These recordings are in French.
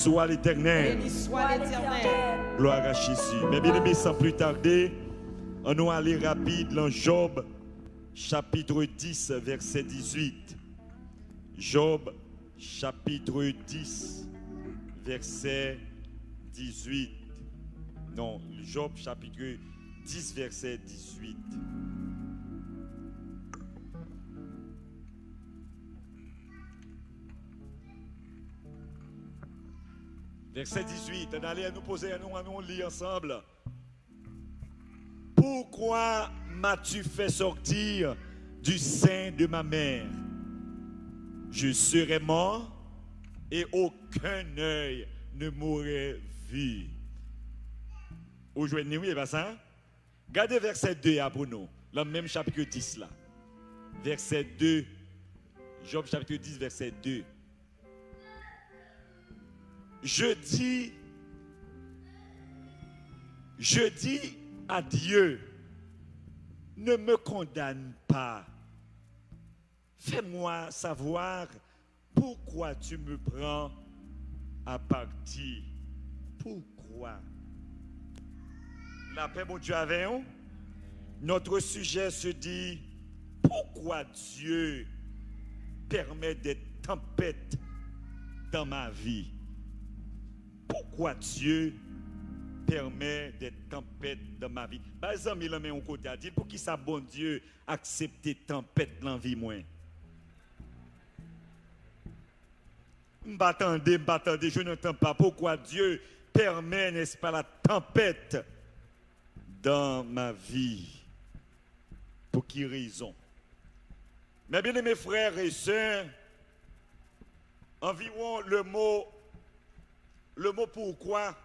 Soit l'Éternel. Béni soit l'Éternel. Gloire à Jésus. Mais bien aimé, sans plus tarder, on va aller rapide dans Job, chapitre 10, verset 18. Job, chapitre 10, verset 18. Non, Job, chapitre 10, verset 18. Verset 18, on allait nous poser, nous lire ensemble. Pourquoi m'as-tu fait sortir du sein de ma mère? Je serais mort et aucun œil ne m'aurait vu. Aujourd'hui, oui, pas ça? Regardez verset 2 pour nous, le même chapitre 10 là. Verset 2, Job chapitre 10, verset 2. Je dis à Dieu, ne me condamne pas. Fais-moi savoir pourquoi tu me prends à partie. Pourquoi? La paix, mon Dieu, avec nous. Notre sujet se dit, pourquoi Dieu permet des tempêtes dans ma vie? Pourquoi Dieu permet des tempêtes dans ma vie? Par exemple, il a mis un côté à dire, pour qui ça bon Dieu accepte des tempêtes dans la vie moins? M'attendez, je n'entends pas pourquoi Dieu permet, n'est-ce pas, la tempête dans ma vie. Pour qui raison? Mais bien mes frères et sœurs, environ le mot pourquoi,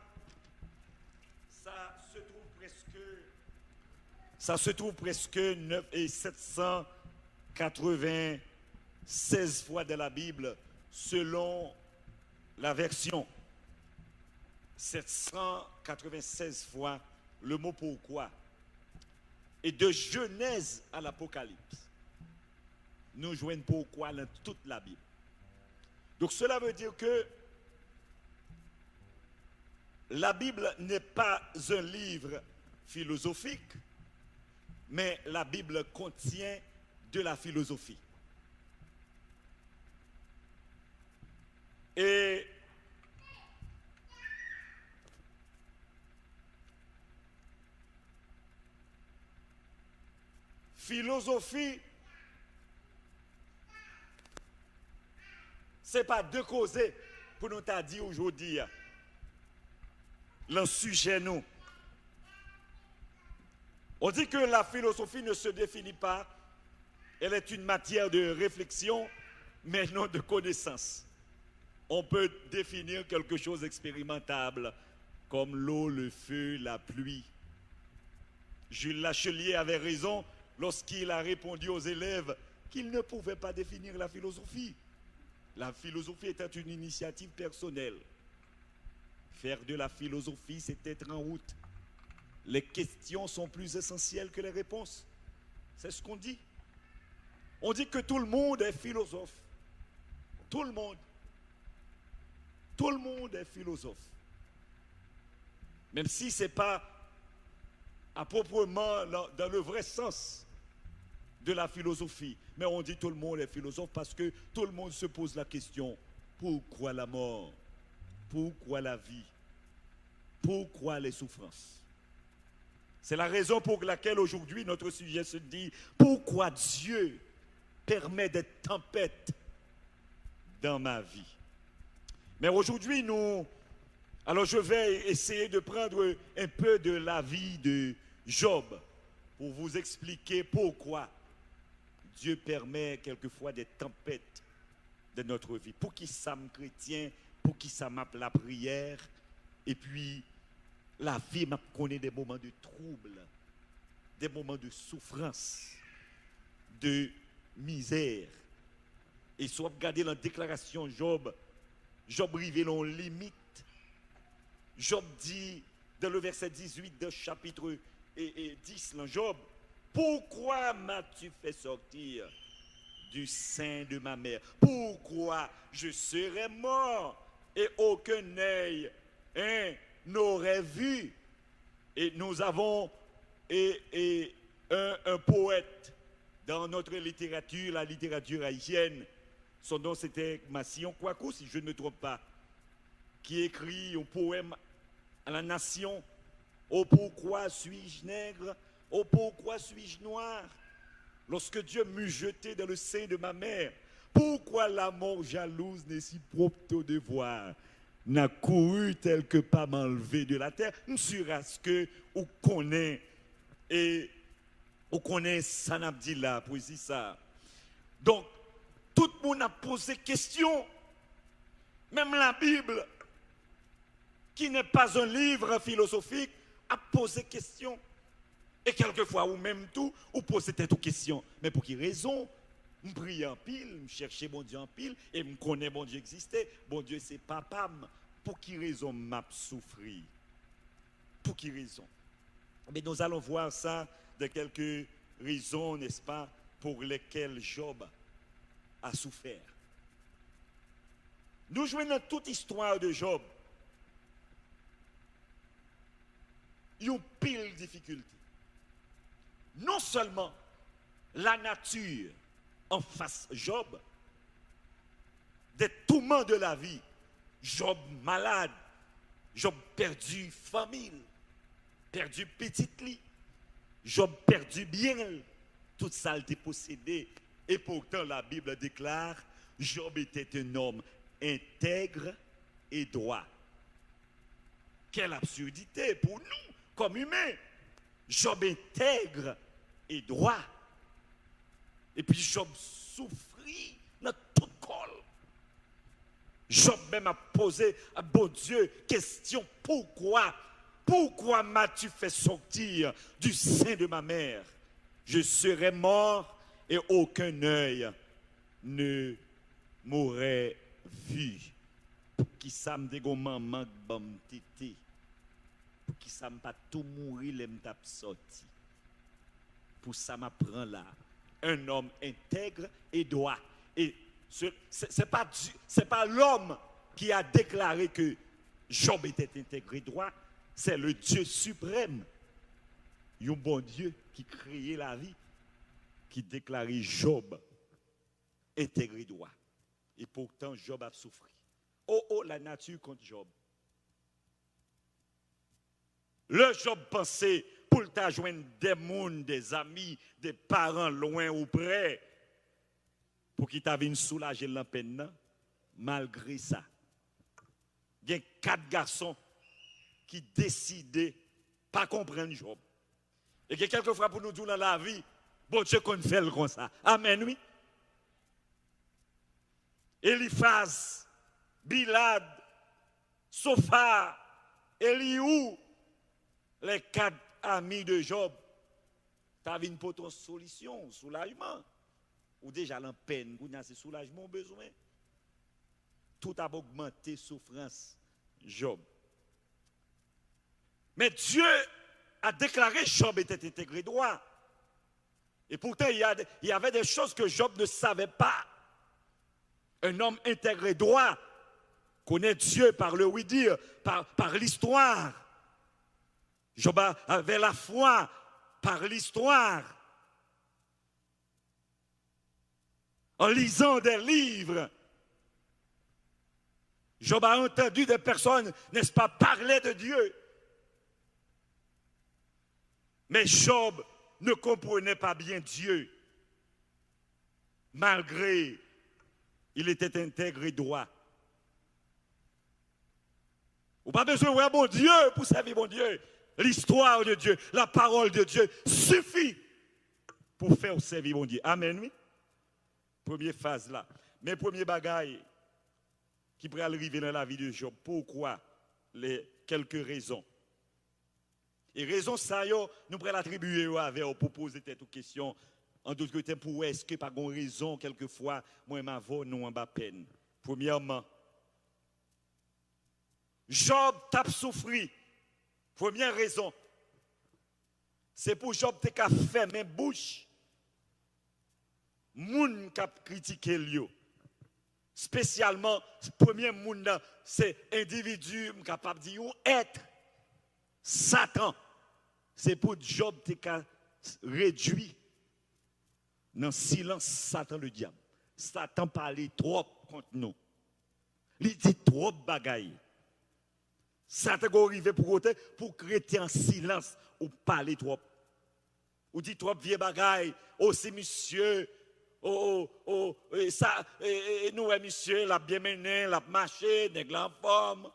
ça se trouve presque 796 fois dans la Bible, selon la version. 796 fois le mot pourquoi. Et de Genèse à l'Apocalypse, nous joignons pourquoi dans toute la Bible. Donc cela veut dire que la Bible n'est pas un livre philosophique, mais la Bible contient de la philosophie. Et philosophie, ce n'est pas de causer pour nous t'a dit aujourd'hui. Le sujet, nous. On dit que la philosophie ne se définit pas, elle est une matière de réflexion, mais non de connaissance. On peut définir quelque chose d'expérimentable, comme l'eau, le feu, la pluie. Jules Lachelier avait raison lorsqu'il a répondu aux élèves qu'il ne pouvait pas définir la philosophie. La philosophie était une initiative personnelle. Faire de la philosophie, c'est être en route. Les questions sont plus essentielles que les réponses. C'est ce qu'on dit. On dit que tout le monde est philosophe. Tout le monde. Tout le monde est philosophe. Même si ce n'est pas à proprement dans le vrai sens de la philosophie. Mais on dit tout le monde est philosophe parce que tout le monde se pose la question, pourquoi la mort? Pourquoi la vie? Pourquoi les souffrances? C'est la raison pour laquelle aujourd'hui notre sujet se dit, pourquoi Dieu permet des tempêtes dans ma vie? Mais aujourd'hui, alors je vais essayer de prendre un peu de la vie de Job pour vous expliquer pourquoi Dieu permet quelquefois des tempêtes de notre vie. Pour qui ça me chrétien, pour qui ça m'appelle la prière, et puis la vie m'a connu des moments de trouble, des moments de souffrance, de misère. Et si vous regardez la déclaration Job révèle en limite. Job dit dans le verset 18 de chapitre 10 dans Job, pourquoi m'as-tu fait sortir du sein de ma mère? Pourquoi je serais mort et aucun œil n'aurait vu. Et nous avons un poète dans notre littérature, la littérature haïtienne. Son nom c'était Massillon Kouakou, si je ne me trompe pas, qui écrit un poème à la nation. Oh pourquoi suis-je nègre? Oh pourquoi suis-je noir? Lorsque Dieu m'eut jeté dans le sein de ma mère, pourquoi la mort jalouse n'est si prompte au devoir? N'a couru tel que pas m'enlever de la terre, sur à ce que on connaît et on connaît Sanabdila, poésie ça. Donc, tout le monde a posé question, même la Bible, qui n'est pas un livre philosophique, a posé question. Et quelquefois, ou même tout, ou posez tête aux questions. Mais pour quelle raison? Je prie en pile, je cherche bon Dieu en pile, et je connais bon Dieu existait. Bon Dieu, c'est papa. Pour quelle raison m'a souffri? Pour quelle raison? Mais nous allons voir ça de quelques raisons, n'est-ce pas, pour lesquelles Job a souffert. Nous jouons dans toute histoire de Job. Il y a une pile de difficultés. Non seulement la nature en face Job, des tourments de la vie, Job malade, Job perdu famille, perdu petite lit, Job perdu bien, toute ça a été possédé. Et pourtant la Bible déclare, Job était un homme intègre et droit. Quelle absurdité pour nous, comme humains. Job intègre et droit. Et puis Job souffrit dans tout col. Job même a posé à bon Dieu question, pourquoi m'as-tu fait sortir du sein de ma mère? Je serais mort et aucun œil ne m'aurait vu. Pour qui ça me dégo maman bam tété. Pour qui ça me pas tout mourir les m'tap sorti. Pour ça m'apprend là un homme intègre et droit. Et c'est pas l'homme qui a déclaré que Job était intègre et droit, c'est le Dieu suprême. Un bon Dieu qui créait la vie, qui déclarait Job intègre et droit. Et pourtant Job a souffert. Oh, la nature contre Job. Le Job pensait pour t'a joindre des mondes, des amis, des parents loin ou près, pour qu'il t'avait soulager la peine. Malgré ça, il y a 4 garçons qui décidaient pas comprendre Job. Et que quelquefois pour nous dire dans la vie, bon Dieu qu'on fait comme ça. Amen, oui. Eliphaz, Bilad, Sophar, Eliou, les 4 amis de Job, tu as une potente solution, soulagement. Ou déjà en peine, vous avez soulagement besoin. Tout a augmenté souffrance, Job. Mais Dieu a déclaré Job était intégré droit. Et pourtant, il y avait des choses que Job ne savait pas. Un homme intégré droit connaît Dieu par le oui-dire, par l'histoire. Job avait la foi par l'histoire. En lisant des livres, Job a entendu des personnes, n'est-ce pas, parler de Dieu. Mais Job ne comprenait pas bien Dieu, malgré il était intègre et droit. Vous n'avez pas besoin de voir bon Dieu pour servir bon Dieu. L'histoire de Dieu, la parole de Dieu suffit pour faire servir mon Dieu. Amen, oui. Première phase là. Mais premier bagaille qui pourrait arriver dans la vie de Job. Pourquoi? Les quelques raisons. Et raison ça, nous pourrions l'attribuer avec pour poser cette question. En d'autres côtés, pour est-ce que par une raison, quelquefois, moi, ma voix, nous en bas peine. Premièrement, Job tape souffri. Première raison, c'est pour Job te ka fermer bouche. Moun k'ap critiquer lui. Spécialement, premier monde, c'est individu, capable de dire, être Satan. C'est pour Job te réduit dans le silence, Satan le diable. Satan parlait trop contre nous. Il dit trop de bagailles. Satan est arrivé pour créer en silence ou parler trop. Ou dit trop vieux bagailles. Oh, c'est monsieur. Ça, nous, monsieur, l'a bien mené, l'a marché, nèg en forme.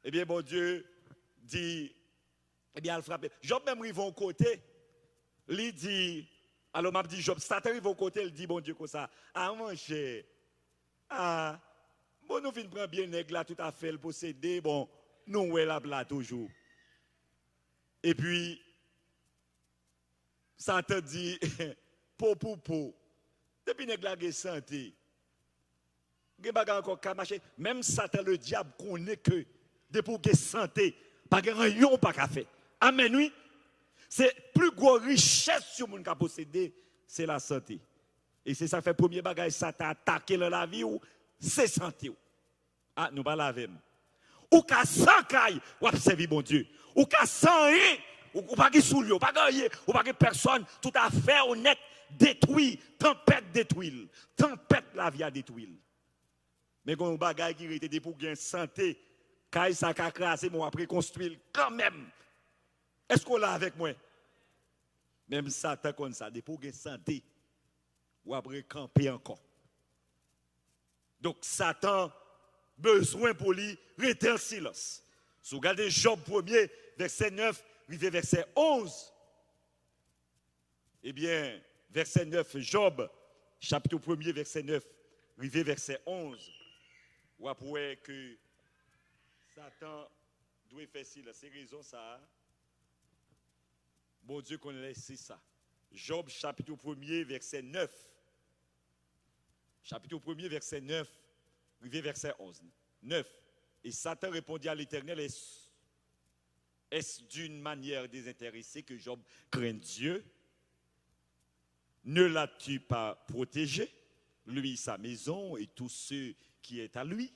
Eh bien, bon Dieu dit, eh bien, elle frappe. Job même arrive au côté. Il dit, alors m'a dit Job, Satan arrive au côté, il dit, bon Dieu, comme ça, ah, mon cher, ah, bon, nous venons prendre bien nèg là, tout à fait, le posséder, bon, nous, ouais, là, toujours. Et puis, Satan dit, po. Depuis nèg la santé. Ge baga encore ka marcher, même Satan le diable connaît que depuis que santé, pas rien pas ka fait. Amen oui. C'est plus gros richesse sur moun ka posséder, c'est la santé. Et c'est ça fait premier bagage Satan attaquer dans la vie ou c'est santé. Ah, nous pas laver. Ou ka sans caille, ou observer bon Dieu. Ou ka sans rien, ou pas qui sous ou pas gagner, ou pas personne tout à fait honnête détruit, tempête détruit, tempête la vie a détruit. Mais quand on bagaille qui était pour gagner santé, quand ça a crasé, moi après construire quand même. Est-ce qu'on l'a avec moi? Même Satan comme ça, pour gagner santé, ou après camper encore. Donc Satan besoin pour lui rester en silence. Si vous regardez Job 1er, verset 9, verset 11, eh bien, verset 9, Job, chapitre 1er, verset 9, verset 11, ou après que Satan doit faire silence. C'est raison ça. Bon Dieu qu'on laisse ça. Job, chapitre 1er, verset 9. Chapitre 1er, verset 9, verset 11. 9. Et Satan répondit à l'Éternel, est-ce d'une manière désintéressée que Job craint Dieu? Ne l'as-tu pas protégé, lui, sa maison et tous ceux qui est à lui?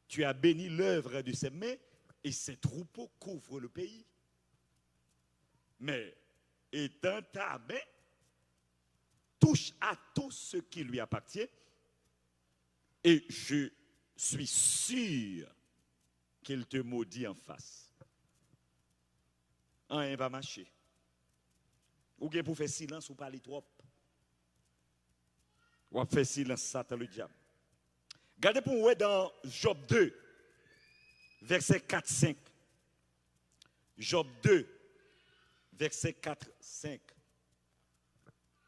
Tu as béni l'œuvre de ses mains et ses troupeaux couvrent le pays. Mais étant ta main, touche à tout ce qui lui appartient et je suis sûr qu'il te maudit en face. Rien va marcher. Ou bien pour faire silence ou parler trop. Ou faire silence, Satan le diable. Regardez pour vous dans Job 2, verset 4-5. Job 2, verset 4-5.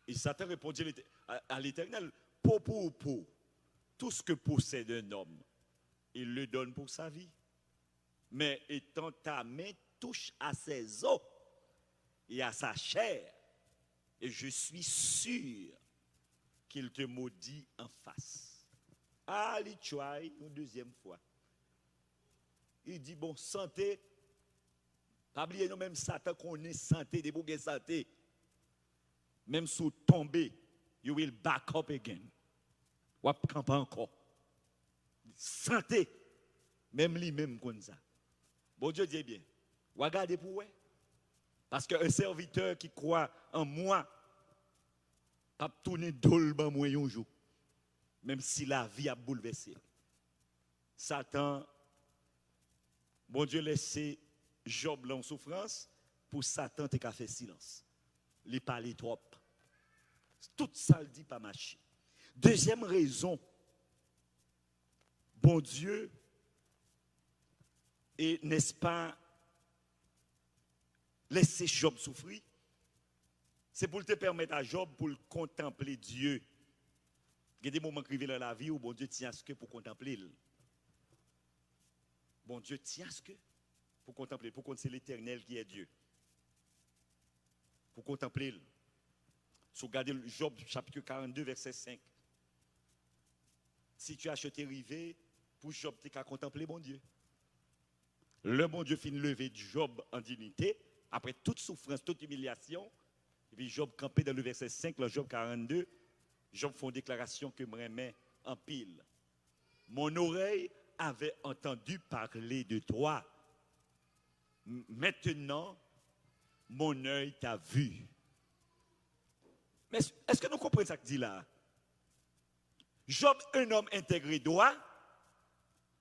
Et Satan répondit à l'Éternel, pour, tout ce que possède un homme, il le donne pour sa vie. Mais étant ta main touche à ses os et à sa chair, et je suis sûr qu'il te maudit en face. Ah, il tchoie une deuxième fois. Il dit, bon, santé, pas oublier nous même Satan qu'on est santé, des bouquets santé. Même sous tomber, you will back up again. Ou camper encore. Santé, même lui-même comme ça. Bon Dieu dit bien, regardez pour vous. Parce qu'un serviteur qui croit en moi, pas tourner dolban moi un jour. Même si la vie a bouleversé. Satan, bon Dieu laissé Job en souffrance, pour Satan te fait silence. Il parle trop. Tout ça le dit pas marcher. Deuxième raison, bon Dieu, et n'est-ce pas, laisser Job souffrir, c'est pour te permettre à Job pour contempler Dieu. Il y a des moments qui arrivent dans la vie où bon Dieu tient à ce que pour contempler. Bon Dieu tient à ce que pour contempler, pour que c'est l'Éternel qui est Dieu. Pour contempler. Si vous regardez Job chapitre 42, verset 5. Si tu as acheté rivé, pour Job, tu as contemplé bon Dieu. Le bon Dieu finit lever Job en dignité, après toute souffrance, toute humiliation. Et puis Job campé dans le verset 5, le Job 42. Job fait une déclaration que me remet en pile. Mon oreille avait entendu parler de toi. Maintenant, mon œil t'a vu. Mais est-ce que nous comprenons ce qu'il dit là? Job, un homme intégré droit,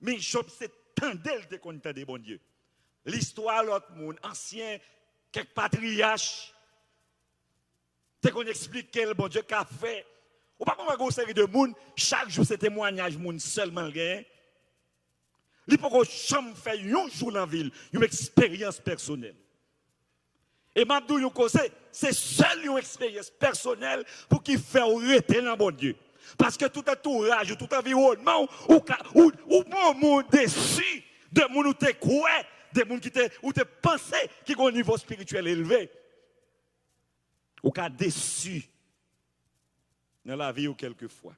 mais Job, c'est tendel de qu'on des bon Dieu. L'histoire, l'autre monde, ancien, quelques patriarches, c'est qu'on explique quel bon Dieu qu'a fait. Ou pas qu'on va une série de monde, chaque jour, c'est témoignage monde seulement gain. Il faut qu'on chambre fait un jour dans la ville, une expérience personnelle. Et Mabdou yon conseil, c'est seul une expérience personnelle pour qu'il fasse arrêter dans bon Dieu. Parce que tout entourage, tout environnement, ou monde déçu de monde où tu crois, de monde qui te ou te pensé qui ont un niveau spirituel élevé. Ou qu'a déçu dans la vie ou quelquefois.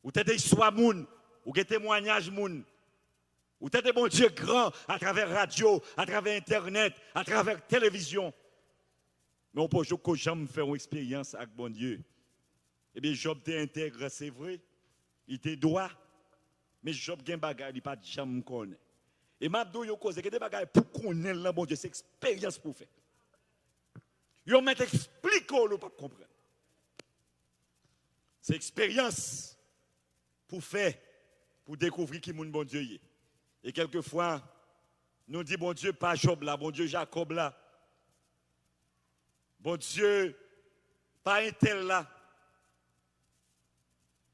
Ou t'es des histoires moun, ou des témoignages moun. Ou t'es des bon Dieu grand à travers radio, à travers internet, à travers télévision. Mais on peut jamais faire une expérience avec bon Dieu. Eh bien, Job t'intègre, c'est vrai. Il te doit. Mais Job gen bagay, il pas jamais connaît. Et m'abdou yo cause que des bagay pour connaître le bon Dieu, c'est expérience pour faire. Yo met explique ou pas comprendre. C'est expérience pour faire, pour découvrir qui mon bon Dieu est. Et quelquefois, nous dit bon Dieu pas Job là, bon Dieu Jacob là. Bon Dieu pas un tel là.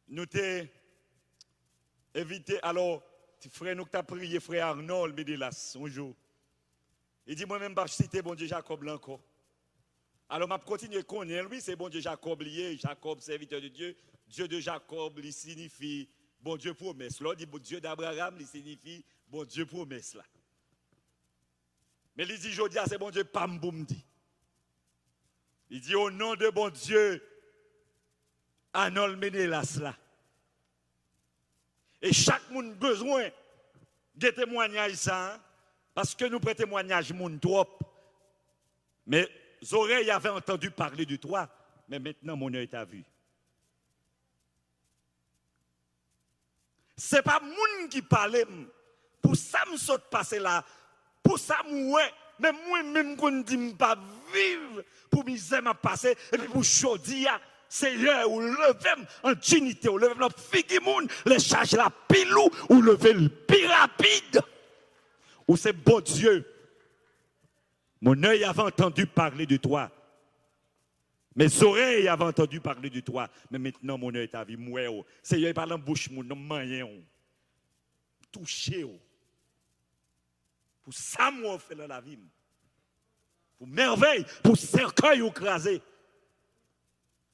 Nous t'ai évité, alors, frère, nous t'as prié, frère Arnold Médelas, un jour. Il dit, moi-même, je cite bon Dieu Jacob là encore. Alors, je continue à connaître, oui, c'est bon Dieu Jacob lié, Jacob, serviteur de Dieu. Dieu de Jacob, il signifie bon Dieu promesse. Là, dit bon Dieu d'Abraham, il signifie bon Dieu promesse là. Mais il dit, Jodia, c'est bon Dieu Pamboum dit. Il dit, au nom de bon Dieu, Arnold Médelas là. Et chaque monde besoin de témoignages ça, parce que nous prêtons témoignage monde trop. Mais les oreilles avaient entendu parler de toi, mais maintenant mon œil t'a vu. C'est pas monde qui parle, pour ça me saute passer là, pour ça moi, mais moi-même qu'on dit pas vivre pour misère m'a passer et puis pour chaudir. Seigneur, ou levez en dignité, ou levez la figimoun, les charges la pilou, ou levez le plus rapide. Ou c'est bon Dieu. Mon œil avait entendu parler de toi. Mes oreilles avaient entendu parler de toi. Mais maintenant, mon œil t'a vu, moi. Seigneur, il parle en bouche, mon nom, moyen. Touché. Pour ça, moi, fait dans la vie. Pour merveille, pour cercueil écrasé.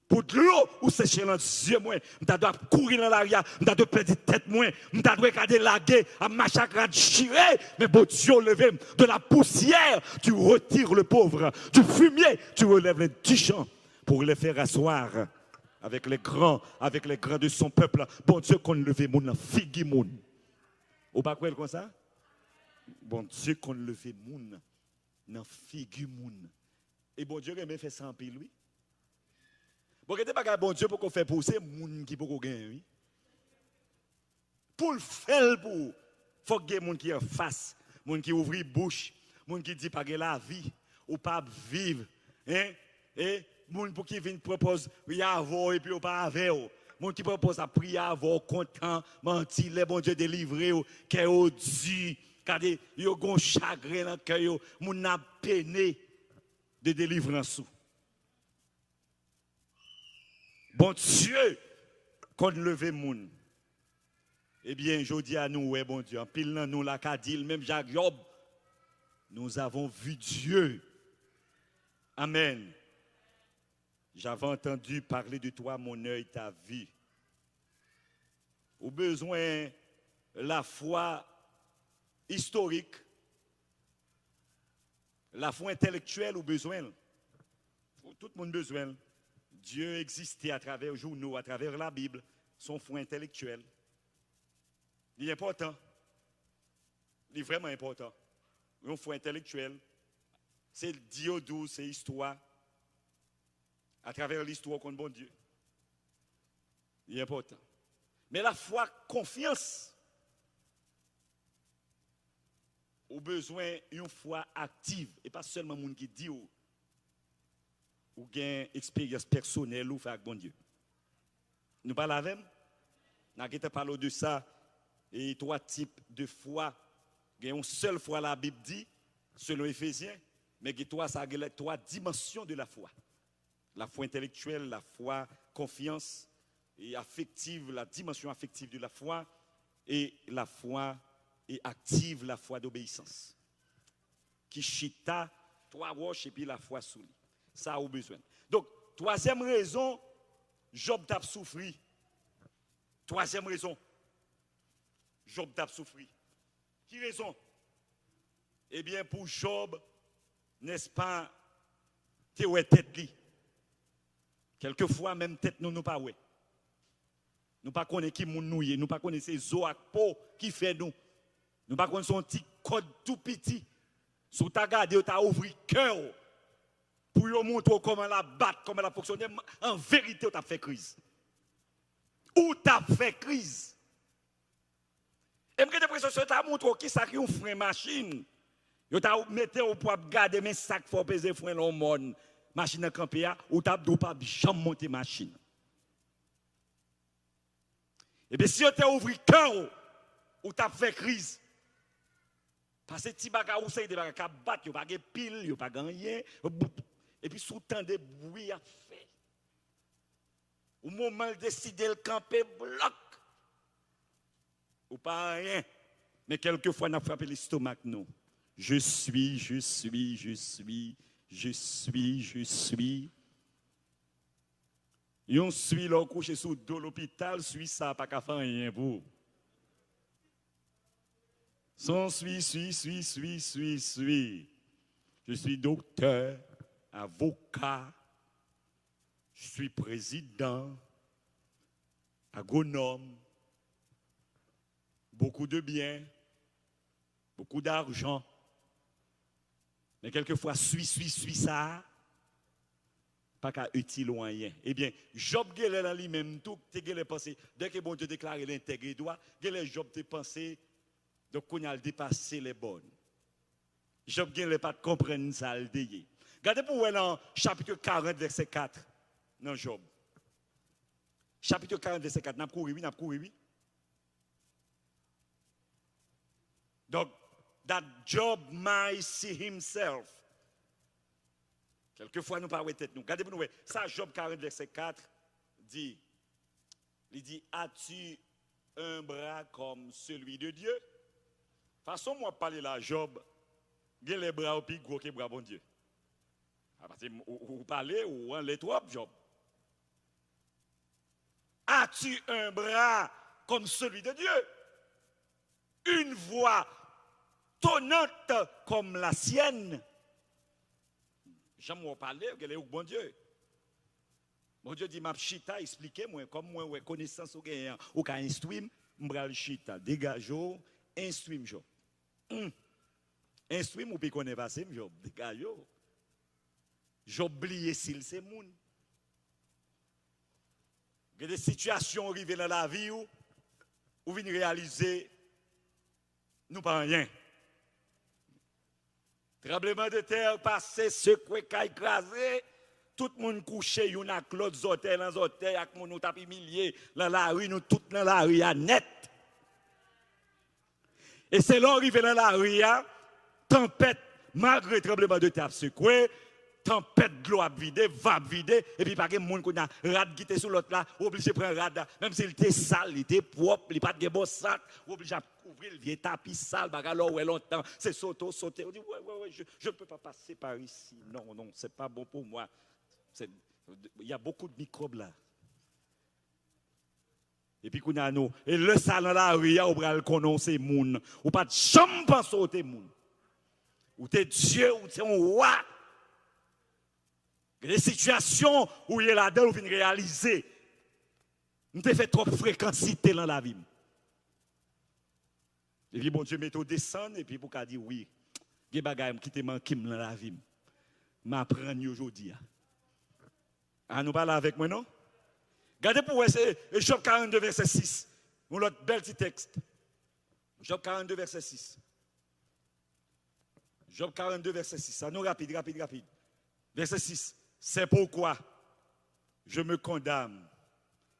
Pour de l'eau ou sécher dans les yeux, moi, je dois courir dans l'arrière, je dois perdre tête, moi, je dois regarder la guerre, à massacrer, chirer, mais bon Dieu, levé de la poussière, tu retires le pauvre, du fumier, tu relèves les tichants pour les faire asseoir avec les grands de son peuple. Bon Dieu, qu'on leve mon figi moun. Ou pas quoi comme ça? Bon Dieu, qu'on leve moun, nan figi moun. Et bon Dieu, il fait ça en pile, lui. Bon, que pas bon Dieu pour qu'on fait pousser moun qui pour gagner oui. Pour le faire pour faut que moun qui en face, moun qui ouvre bouche, moun qui dit pas que la vie ou pas vivre hein et moun pour qui vient propose oui avoir et puis ou pas avec moun qui propose à prier avoir content menti les bon Dieu délivrer que au dit car yo gon chagrin dans cœur yo moun a peiné de délivrance. Bon Dieu, qu'on leve moun. Eh bien, je dis à nous, ouais, bon Dieu, en pile dans nous, la Kadil, même Jacques Job, nous avons vu Dieu. Amen. J'avais entendu parler de toi, mon œil t'a vu. Au besoin, la foi historique, la foi intellectuelle, au besoin. Tout le monde a besoin. Dieu existait à travers les journaux, à travers la Bible, son foi intellectuel. Il est important. Il est vraiment important. Un foi intellectuel. C'est Diodou, c'est histoire. à travers l'histoire contre bon Dieu. Il est important. Mais la foi, confiance, au besoin d'une foi active, et pas seulement les gens qui disent ou gain expérience personnelle ou fait avec bon Dieu. Nous parlons avec, nous avons parlé de ça, et 3 types de foi. Il y a une seule foi, la Bible dit, selon Éphésiens, mais il y a 3 dimensions de la foi. La foi intellectuelle, la foi confiance, et affective, la dimension affective de la foi, et la foi et active, la foi d'obéissance. Qui chita, 3 roches et puis la foi sous lui. Ça a besoin. Donc, 3e raison, Job t'a souffert. 3e raison, Job t'a souffert. Qui raison? Eh bien, pour Job, n'est-ce pas, tu es tête li. Quelquefois, même tête nous pas ouais. Nous ne connaissons pas qui nous nouye, nous ne connaissons pas ces os à peau qui fait nous. Nous ne connaissons pas son petit code tout petit. Si tu as regardé, tu as ouvert le cœur pour vous montrer comment la battre, comment la fonctionner. En vérité, tu as fait crise. Ou tu as fait crise. Et je l'impression que tu as montré qui ça qui est un frein machine. Tu as mis au poids de garder mes sacs pour peser frein dans le monde. Machine à camper, ou tu as dit pas jamais monter machine. Et bien si tu as ouvert le cœur, ou tu as fait crise. Parce que si tu as fait des bagages qui battent, tu n'as pas de pile, tu n'as pas de rien. Et puis sous temps de bruit à fait. Au moment de décider de camper, bloc. Ou pas rien. Mais quelquefois, on a frappé l'estomac, non. Je suis. Et on suit là, couché sous le dos l'hôpital, suit ça, pas qu'à faire rien pour. Son suis. Je suis docteur, avocat, je suis président, agronome, beaucoup de biens, beaucoup d'argent. Mais quelquefois, suis ça, pas qu'à utile ou rien. Eh bien, Job gèle dans lui-même tout, te gèle pensé, dès que bon Dieu déclare l'intègre droit, gèle Job te pensé, donc qu'on a dépassé les bonnes. Job gèle pas de comprendre ça, le déyé. Regardez pour vous dans chapitre 40, verset 4, dans Job. Chapitre 40, verset 4, n'a pas couru, oui. Donc, that Job might see himself. Quelquefois, nous parlons tête nous. Regardez pour nous. Ça, Job 40, verset 4, dit, il dit, as-tu un bras comme celui de Dieu? Façon, moi, parler là, Job, il a les bras au plus gros que les bras bon Dieu. Vous parlez ou en les trop, Job. As-tu un bras comme celui de Dieu? Une voix tonnante comme la sienne. J'aime parler, elle est où bon Dieu? Bon Dieu dit, ma chita, expliquez-moi, comme moi, connaissance ou gagnant, ou qu'à instruire, m'bral chita, dégage-o, instruire-moi. Instruire-moi, ou puis qu'on est passé, Job, dégage-o. J'oublie s'il c'est moun. Il y a des situations arrivées dans la vie où venez réaliser, nous pas rien. Tremblement de terre passé, secoué, écrasé, tout le monde couché, il y a l'autre hôtel, dans hôtel, avec mon tapis millier, dans la rue, nous tous dans la rue, à net. Et c'est là arrivé dans la rue, tempête, malgré tremblement de terre secoué, tempête de l'eau à vider, va vider, et puis pas de monde qui a rad qui était sur l'autre là, obligé de prendre rad, même s'il était sale, il était propre, il pas de bon sac, obligé de couvrir le vieux tapis sale, bagarre ouais longtemps, c'est sauter. On dit ouais, je ne peux pas passer par ici. Non, c'est pas bon pour moi. Il y a beaucoup de microbes là. Et puis qu'on a nous, et le salon là, on va le connaître moun, ou pas de jamais penser au moun. Ou t'es Dieu, ou t'es un roi. Les situations où il est là-dedans, vous venez réaliser. Nous avons fait trop de fréquencité dans la vie. Et puis, bon Dieu, mettez descendre, et puis, pour qu'elle dise oui, il y a des choses qui te manquent dans la vie. Je m'apprends aujourd'hui. Ah, nous parlons avec moi, non? Regardez pour vous, c'est Job 42, verset 6. Mon autre bel petit texte. Job 42, verset 6. Job 42, verset 6. Ça nous rapide. Verset 6. C'est pourquoi je me condamne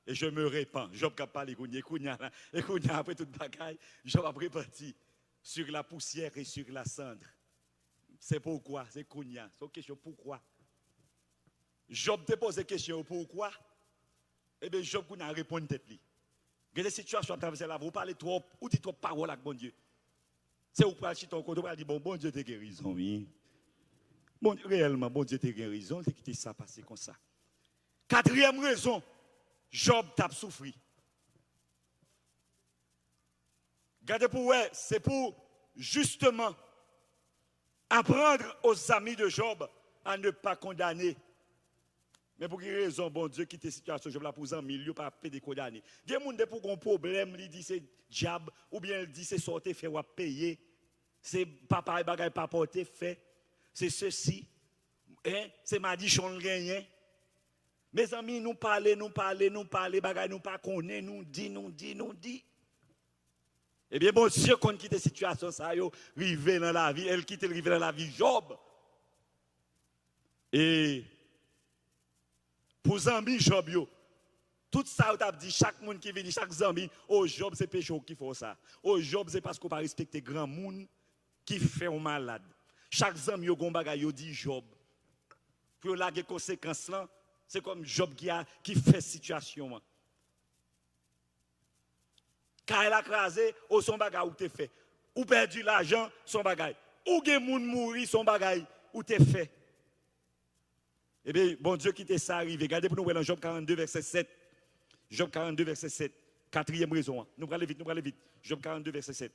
et je me répands. Job qui a parlé, et après toute bagaille, Job a réparti sur la poussière et sur la cendre. C'est pourquoi, c'est Kounia. C'est une question pourquoi. Job te pose une question pourquoi. Eh bien, Job a répondu tête. Il y a des situations à travers là, vous parlez trop, ou dites trop paroles avec bon Dieu. C'est où pour ton côté, vous dites bon Dieu t'a guérison, oui. Bon, réellement, bon Dieu t'a guérison, c'est que ça passé comme ça. Quatrième raison, Job t'a souffert. Regardez pour vous, c'est pour justement apprendre aux amis de Job à ne pas condamner. Mais pour quelle raison, bon Dieu, quitte la situation, Job là pour un milieu, pas des condamner. Il y a des gens pour un problème, il dit c'est diable, ou bien il dit c'est sortir, fait ou payer. C'est papa et bagaille pas porter, fait. C'est ceci. Hein? C'est ma dit, on rien. Mes amis, nous parlons, bagaille, nous pas connaît, nous dit. Eh bien, bon Dieu, quand quitte la situation, ça y rivé dans la vie, elle quitte le rivé dans la vie, Job. Et pour Zambi, Job, tout ça, on a dit, chaque monde qui vient, chaque Zambi, oh Job, c'est péché qui fait ça. Oh Job, c'est parce qu'on ne respecte pas grand monde qui fait un malade. Chaque Zambi, il dit Job. Pour la conséquence là, c'est comme Job qui fait situation. Quand elle a crasé, ou son bagay ou t'es fait. Ou perdu l'argent, son bagay. Ou gen moun mouri, son bagay ou t'es fait. Eh bien, bon Dieu qui t'est ça arrivé. Regardez pour nous dans Job 42, verset 7. Job 42, verset 7. Quatrième raison. Nous allons vite. Job 42, verset 7.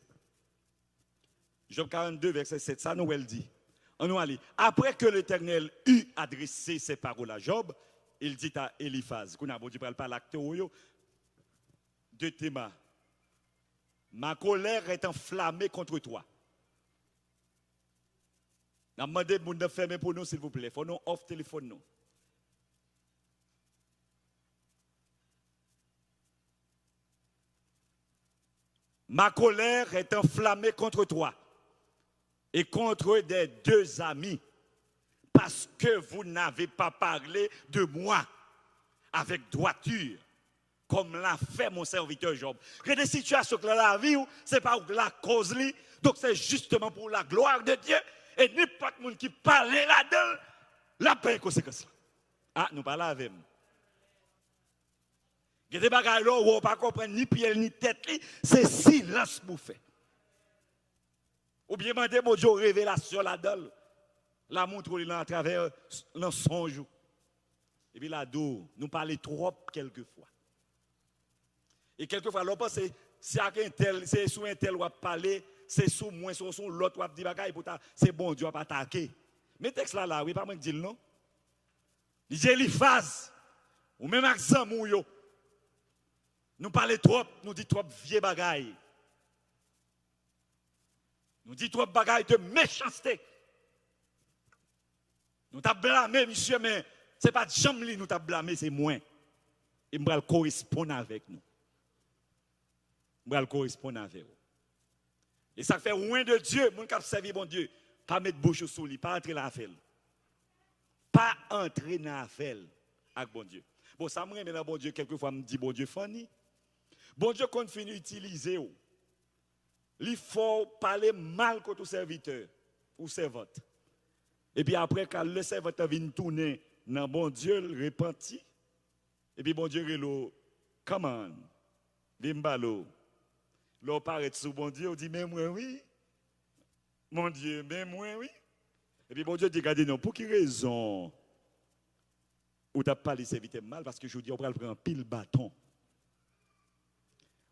Job 42, verset 7. Ça nous elle dit. On nous allons. Après que l'Éternel eut adressé ses paroles à Job, il dit à Eliphaz, qu'on a bon Dieu parle pas l'acteur de Théma. Ma colère est enflammée contre toi. Je demande de nous fermer pour nous, s'il vous plaît. Il faut nous off téléphone. Nous. Ma colère est enflammée contre toi et contre des deux amis parce que vous n'avez pas parlé de moi avec droiture. Comme l'a fait mon serviteur Job. Il y a des situations que la vie, ce n'est pas la cause, donc c'est justement pour la gloire de Dieu. Et n'importe qui qui parle là-dedans, la paix est conséquence. Ah, nous parlons avec nous. Il y a des bagages là où on ne pas comprendre ni pied ni tête, c'est silence pour faire. Ou bien demander mon Dieu révélation là-dedans, la montre à travers le songe. Et puis là-dedans, nous parlons trop quelquefois. Et quelquefois, l'on pense c'est sous un tel ou à parler, c'est sous moins, sous l'autre ou à dire bagaille, c'est bon Dieu à attaquer. Mais texte là, oui, pas moi qui dis non. Il dit Eliphaz, ou même avec Zamou, nous parlons trop, nous disons trop vieux bagaille. Nous disons trop bagaille de méchanceté. Nous t'as blâmé, monsieur, mais ce n'est pas Jamli nous t'as blâmé, c'est moi. Et nous allons correspondre avec nous. Nous allons correspondre avec vous. Et ça fait loin de Dieu, mon cap servir bon Dieu, pas mettre bouche sous lui, pas entrer dans l'affaire. Pas entrer dans l'affaire avec bon Dieu. Bon, ça me remet dans bon Dieu, quelquefois me dit bon Dieu funny. Bon Dieu continue d'utiliser. Il faut parler mal contre le serviteur ou servante. Et puis après, quand le serviteur vient tourner dans bon Dieu, il repentit. Et puis bon Dieu, il dit, come on, Bimbalo. L'on paraît sous bon Dieu, on dit, mais moi, oui. Mon Dieu, mais moi, oui. Et puis bon Dieu dit, regardez, non, pour quelle raison ou t'as pas les serviteurs mal? Parce que je vous dis, on prend un pile bâton.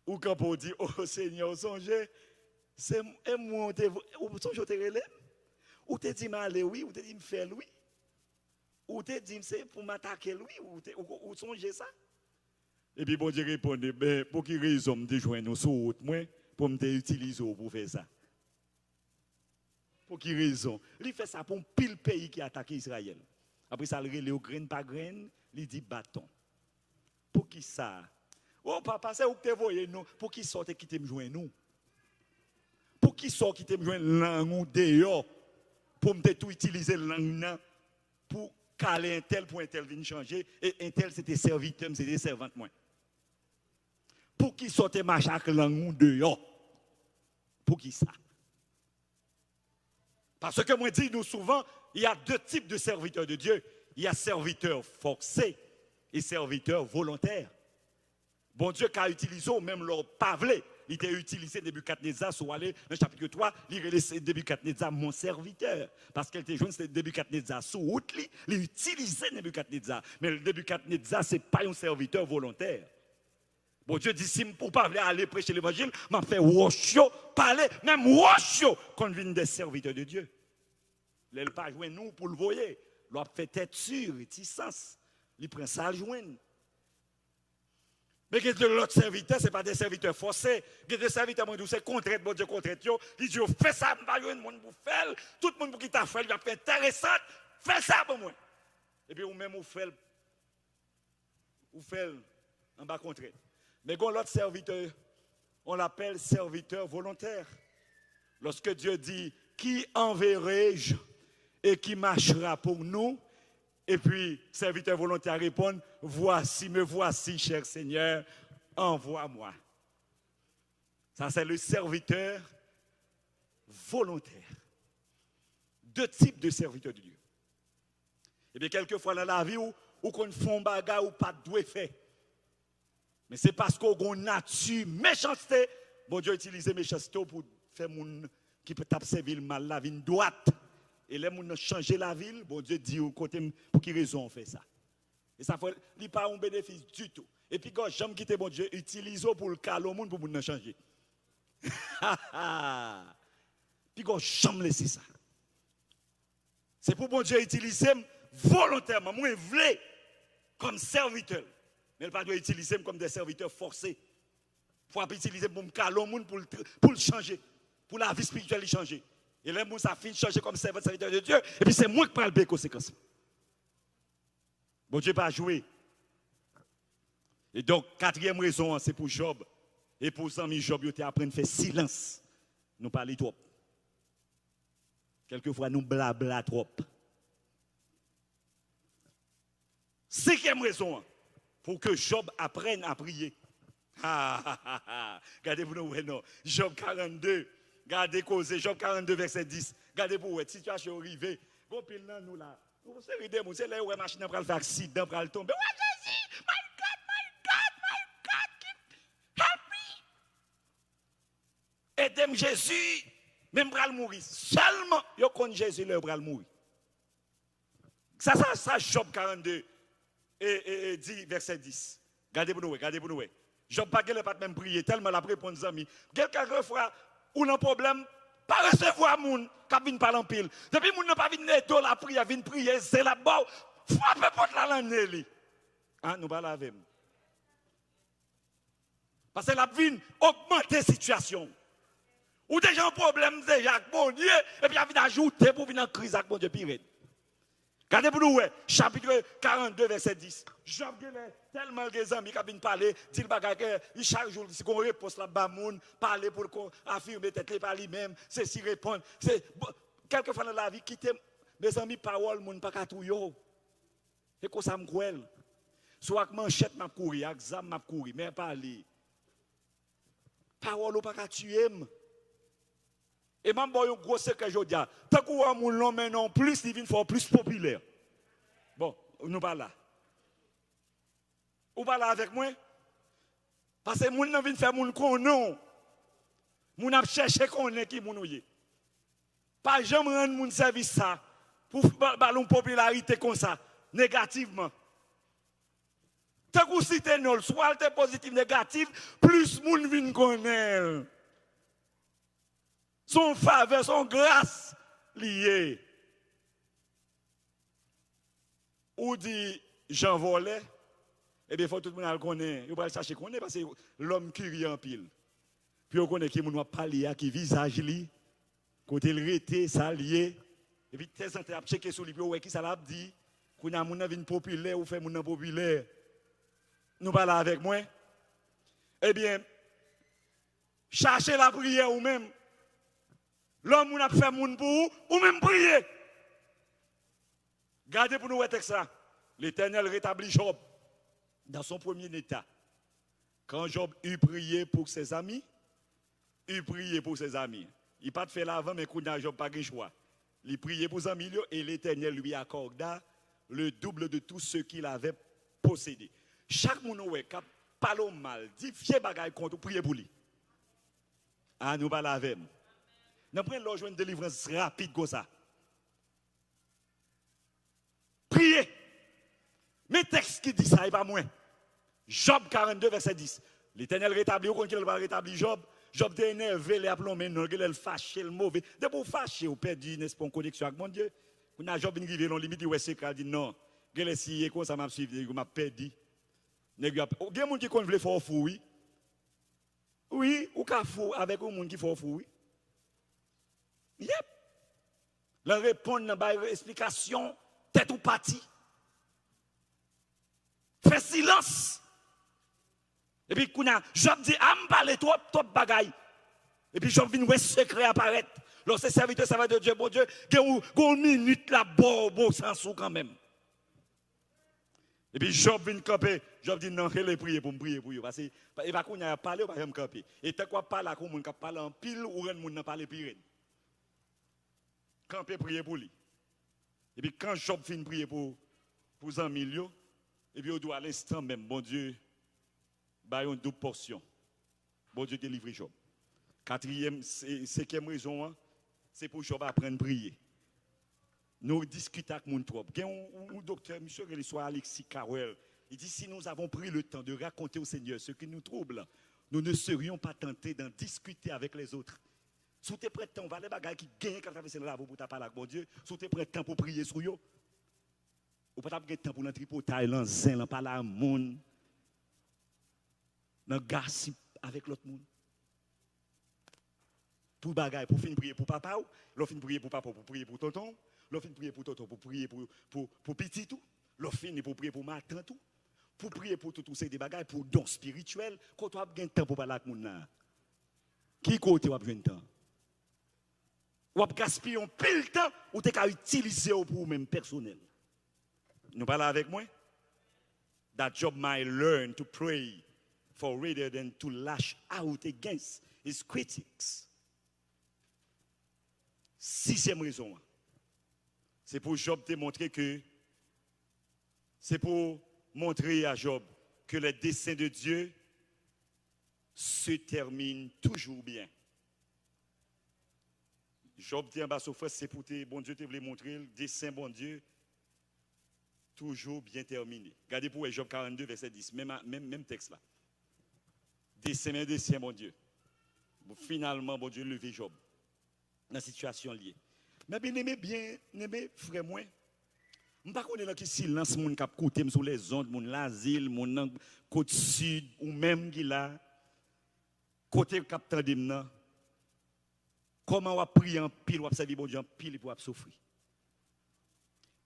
Ou quand on dit, oh Seigneur, songez, c'est moi, ou songez, te relève. Ou te dit, m'aller, oui, ou te dit, me faire, oui. Ou te dit, c'est pour m'attaquer, oui, ou songez ça. Et puis bon Dieu répondait, ben, pour quelle raison me joindre nous sur route, moi, pour me utiliser pour faire ça? Pour quelle raison? Il fait ça pour un pile pays qui attaque Israël. Après ça, il relève au grain par grain, il dit bâton. Pour qui ça? Oh papa, c'est où que tu voyez nous? Pour qui sorte qui te me joindre nous? Pour qui sort qui te me joindre langue ou dehors? Pour me tout utiliser langue pour caler un tel pour un tel venir changer et un tel c'était serviteur, c'était servante moi. Pour qui sorte machaque langue ou dehors? Pour qui ça? Parce que moi dis nous souvent, il y a deux types de serviteurs de Dieu. Il y a serviteurs forcés et serviteurs volontaires. Bon Dieu qui a utilisé même leur pavelé, il était utilisé Nebuchadnezzar, sur aller dans le chapitre 3, il a Nebuchadnezzar mon serviteur. Parce qu'elle était jeune, c'était Nebuchadnezzar sous route, il utilisait Nebuchadnezzar. Mais le Nebuchadnezzar, ce n'est pas un serviteur volontaire. Bon Dieu dit, si pour pas aller prêcher l'évangile, m'a fait washio, parler, même washio, qu'on vienne des serviteurs de Dieu. Il n'a pas joué nous pour le voyer. Il a fait tête sûre, réticence. Il prend ça à joindre. Mais que l'autre serviteur, ce n'est pas des serviteurs forcés. Que des serviteurs, c'est contre bon Dieu, contre Dieu. Il dit, fais ça, je ne vais pas pour faire. Tout le monde qui t'a fait, il va faire intéressant. Fais ça pour moi. Et puis, ou même, vous faites en bas contre. Mais quand l'autre serviteur, on l'appelle serviteur volontaire. Lorsque Dieu dit, qui enverrai-je et qui marchera pour nous? Et puis, serviteur volontaire répond, voici, me voici, cher Seigneur, envoie-moi. Ça, c'est le serviteur volontaire. Deux types de serviteurs de Dieu. Et bien, quelquefois dans la vie, où qu'on fait un bagage ou pas de faire. Mais c'est parce qu'on a une nature méchanceté. Bon Dieu utilise méchanceté pour faire moun qui peut taper ville mal, la vie droite. Et les gens changer la ville, bon Dieu dit au côté pour quelle raison on fait ça. Et ça fait il pas un bénéfice du tout. Et puis quand j'aime quitter bon Dieu, utilise pour le caler au monde pour nous changer. Puis quand j'aime laisser ça. C'est pour bon Dieu utiliser volontairement, moi je veux comme serviteur. Mais il ne pas doit utiliser comme des serviteurs forcés. Il faut utiliser pour me caler au monde pour le changer, pour la vie spirituelle changer. Et les gens ça finit changer comme serviteur de Dieu. Et puis c'est moi qui parle des conséquences. Bon Dieu pas jouer. Et donc, quatrième raison, c'est pour Job. Et pour Zami Job, il apprend à faire silence. Nous parlons trop. Quelquefois, nous blabla trop. Cinquième raison, pour que Job apprenne à prier. Regardez-vous, non. Job 42. Regardez causer Job 42 verset 10. Regardez pour votre situation arrivée. Bon pile là nous là. Vous savez c'est là où la machine va faire accident pour tomber. Oh Jésus, my God, help me. Aidez-moi Jésus, même pour mourir. Seulement yo connaît Jésus le pour mourir. Ça Job 42 et 10 verset 10. Regardez pour nous. Job pas pas même prier tellement la réponse amis. Quelques fois ou un problème, pas recevoir moun qui vient parler en pile. Depuis moun n'a pas vinn netto la prière, vinn prier, c'est là-bas, frappe porte la l'année. Ah, nous parlons avec. Parce que la vinn augmenter la situation. Ou déjà un problème déjà avec mon Dieu, et puis il vient ajouter pour venir en crise avec mon Dieu pire. Regardez pour nous, chapitre 42, verset 10. Job tellement de amis qui viennent parler, dit il chaque jour, si on repose là-bas, parler pour affirmer tête par lui-même, c'est si répondre. Quelquefois dans la vie, quitter mes amis, parole, moun pas qu'à tout yo. C'est quoi ça me cruel? Soit que manchette m'a couru, exam m'a couru, mais parler. Parole ou pas qu'à tuer. Et même si un gros secret, je dis, tant qu'on moun l'homme non plus, il vient faire plus populaire. Bon, nous pas là. Ou pas là avec moi? Parce que moun nan vient faire moun konon. Moun a cherché konnen qui moun ouye. Pas jamais rendre moun service ça pour ballon popularité comme ça négativement. Tant qu'on cite nul, soit le positif négatif, plus moun vient connaître. Son faveur, son grâce liée. Ou dit Jean volait, eh bien, il faut tout le monde le connaître. Il faut le chercher connaître parce que l'homme qui rit en pile. Puis on connaît qui ne pas lié, qui visage li, côté le rété, ça lié. Et puis, tes gens checké sur lui, puis qui ça l'a dit. Quand on a une populaire ou fait mon populaire, nous parlons avec moi. Eh bien, cherchez la prière ou même. L'homme a fait mon pour ou même prier. Gardez pour nous voir ça. L'Éternel rétablit Job dans son premier état. Quand Job eut prié pour ses amis, il n'a pas fait l'avant, mais quand Job n'a pas de choix. Il priait pour ses amis et l'Éternel lui accorda le double de tout ce qu'il avait possédé. Chaque monde qui parle mal, dit fier bagaille contre, priez pour lui. Ah, nous parlons avec lui. Nous prenons une délivrance rapide comme ça. Priez. Mais texte qui dit ça, il n'est pas moins. Job 42, verset 10. L'Éternel rétablit, ou quand il va rétablir Job, Job était énervé, il a plombé, il a fâché, le mauvais. De pour fâcher, ou perdu, n'est-ce pas, en connexion avec mon Dieu. Quand on a Job arrivé, on limite, il a dit non. Il a essayé, comme ça m'a suivi, il m'a perdu. Il y a des gens qui veulent faire fou, oui. Oui, ou qu'à fou avec un monde qui fait fou, oui. Yep. La réponse dans la explication, tête ou parti. Fais silence. Et puis, Job dit, ah, me parle trop de bagaille. Et puis, Job vient, ouais, secret apparaître. Lorsque serviteur, ça va de Dieu, bon Dieu, il y a une minute là, bon sens quand même. Et puis, Job vient camper. Job dit, non, il est prier pour me prier pour vous. Parce qu'il va qu'on a parlé, il va me camper. Et tant qu'on parle, on va parler en pile, ou on n'a pas parlé pire. Camper, prier pour lui. Et puis, quand Job finit prier pour un milieu, et puis, on doit à l'instant même, bon Dieu, bah, une double portion. Bon Dieu délivre Job. Cinquième raison, c'est pour Job apprendre à prier. Nous discutons avec mon trop. Il y a un docteur, monsieur soit Alexis Carwell. Il dit si nous avons pris le temps de raconter au Seigneur ce qui nous trouble, nous ne serions pas tentés d'en discuter avec les autres. Si tu es prêt, on va les bagages qui gagnent quand tu as pour parler avec mon Dieu. Si tu es prêt pour prier sur eux. Ou pas de temps pour l'entrer pour Thaïlande, zin, parler à monde. Dans gossip avec l'autre monde. Pour bagaille, pour finir prier pour papa, l'autre finir prier pour papa, pour prier pour tonton, l'autre finir prier pour tonton, pour prier pour petit tout, l'autre finir pour prier pour matin tout, pour prier pour tout ces des bagailles, pour don spirituel, quand tu as besoin de temps pour parler avec mon là. Qui côté tu as besoin de temps? Ou tu gaspiller un pile temps ou tu as utilisé pour même personnel. Nous parlons avec moi? That Job might learn to pray for rather than to lash out against his critics. Sixième raison, c'est pour Job démontrer que, c'est pour montrer à Job que les desseins de Dieu se terminent toujours bien. Job dit en bas sur c'est pour te, bon Dieu te voulait montrer le dessein bon Dieu toujours bien terminé. Regardez pour Job 42 verset 10, même texte là. Dessein bon Dieu. Bon, finalement bon Dieu levé Job dans la situation liée. Mais bien aimé frère moi. Je ne sais pas là qui silence mon cap côté sur les ondes, mon l'asile, mon côte sud ou même qui là côté cap tandem. Comment on va prier en pile, on va servir bon Dieu en pile pour souffrir.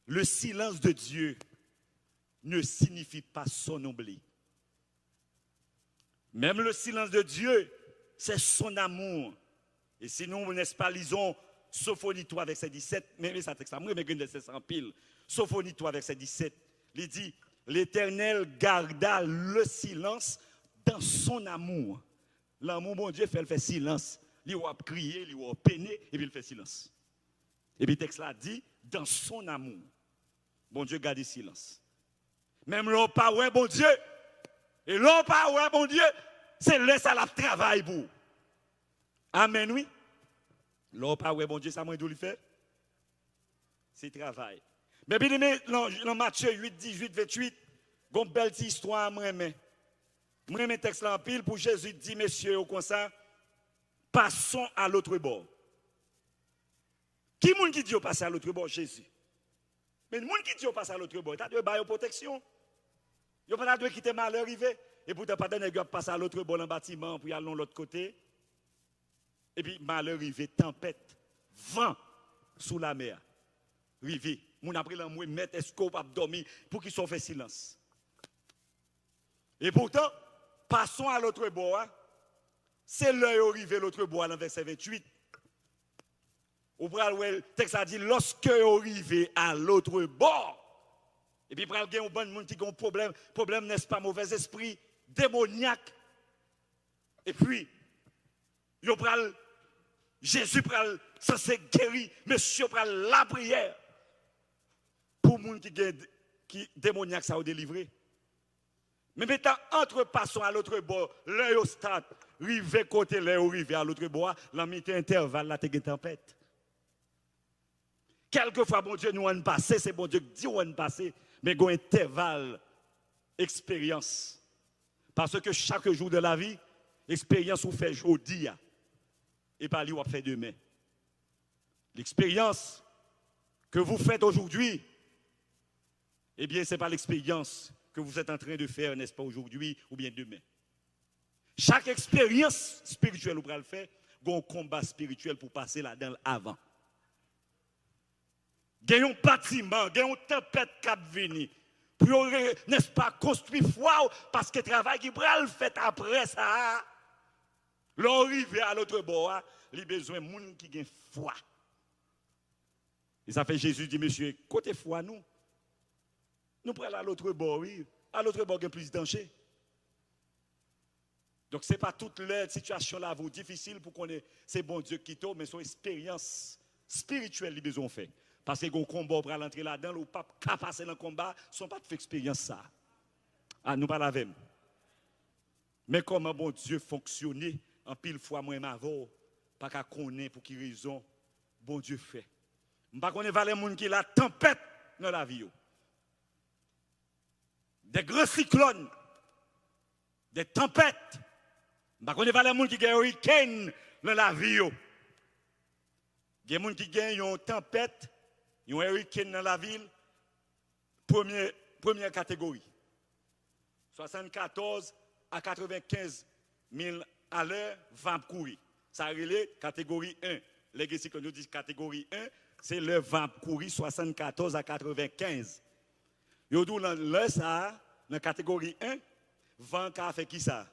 Le silence de Dieu ne signifie pas son oubli. Même le silence de Dieu, c'est son amour. Et si nous, n'est-ce pas, lisons Sophonie 3, verset 17, mais ça texte, moi, mais c'est en pile. Sophonie 3, verset 17, il dit, l'Éternel garda le silence dans son amour. L'amour, bon Dieu, fait silence. Il va crier, il va peiner, et puis il fait silence. Et puis le texte là dit, dans son amour, bon Dieu garde le silence. Même l'on pas ouais, bon Dieu, et l'on pas ouais, bon Dieu, c'est laisser la travail pour. Amen, oui. L'on pas ouais, bon Dieu, ça m'a dit faire. C'est travail. Mais bien aimé, dans Matthieu 8, 18, 28, il y a une belle histoire, moi, mais texte là en pile pour Jésus dit, messieurs, au comme ça, passons à l'autre bord. Qui est-ce qui dit passer à l'autre bord? Jésus. Mais le monde qui dit passer à l'autre bord, il a de protection. Il n'a pas de quitter malheur arrivé. Et pour ne pas donner passer à l'autre bord dans le bâtiment pour y aller de l'autre côté. Et puis malheur arrivé, tempête, vent sous la mer. Rivé, Mon après l'amoué mettre est-ce qu'on pas dormir pour qu'ils soient fait silence. Et pourtant, passons à l'autre bord. C'est l'heure arrivé l'autre bord dans verset 28. Ou le texte a dit lorsque arrivé à l'autre bord. Et puis il y a un bon monde qui a un problème n'est-ce pas mauvais esprit démoniaque. Et puis Jésus pral censé guérir, monsieur pral la prière pour les gens qui démoniaque ça a délivré. Mais maintenant, entre passons à l'autre bord, l'heure au stade, rive côté, l'heure arrivé à l'autre bord, la mi intervalle, là, t'es une tempête. Quelquefois, bon Dieu, nous on passé, c'est bon Dieu qui dit on passé, mais il y a un intervalle, expérience. Parce que chaque jour de la vie, l'expérience vous fait aujourd'hui, et pas lui vous fait demain. L'expérience que vous faites aujourd'hui, eh bien, ce n'est pas l'expérience que vous êtes en train de faire, n'est-ce pas, aujourd'hui ou bien demain. Chaque expérience spirituelle, vous pouvez le faire, il y a un combat spirituel pour passer là-dedans avant. Il y a un bâtiment, il y a une tempête qui va venir. Pour, n'est-ce pas, construire foi, parce que le travail qui va le faire après ça, l'arrivée à l'autre bord, il a besoin de gens qui ont foi. Et ça fait Jésus dit, monsieur, côté foi, nous prenons à l'autre bord, oui. À l'autre bord, il y a plus de danger. Donc, ce n'est pas toute la situation là vous difficile pour qu'on ait c'est bon Dieu qui tombe, mais son expérience spirituelle, il a besoin de faire. Parce que le combat pour entrer là-dedans, ou pas passer dans le combat, sont pas de faire expérience ça. Ah, nous pas la même. Mais comment bon Dieu fonctionne, en pile fois moi m'avons pas qu'à connaître pour qui raison bon Dieu fait. Pas qu'on va les gens qui la tempête dans la vie. Des grands cyclones, des tempêtes. Pas qu'on va les gens qui ont un hurricane dans la vie. Il y a des gens qui ont une tempête, ils ont un hurricane dans la ville. Première catégorie. 74 à 95 000 à l'heure, vent courir. Ça relève catégorie 1. Les cyclones nous disent catégorie 1, c'est le vent courir 74 à 95. Yo dou dans ça, dans catégorie 1, vent a fait qui ça?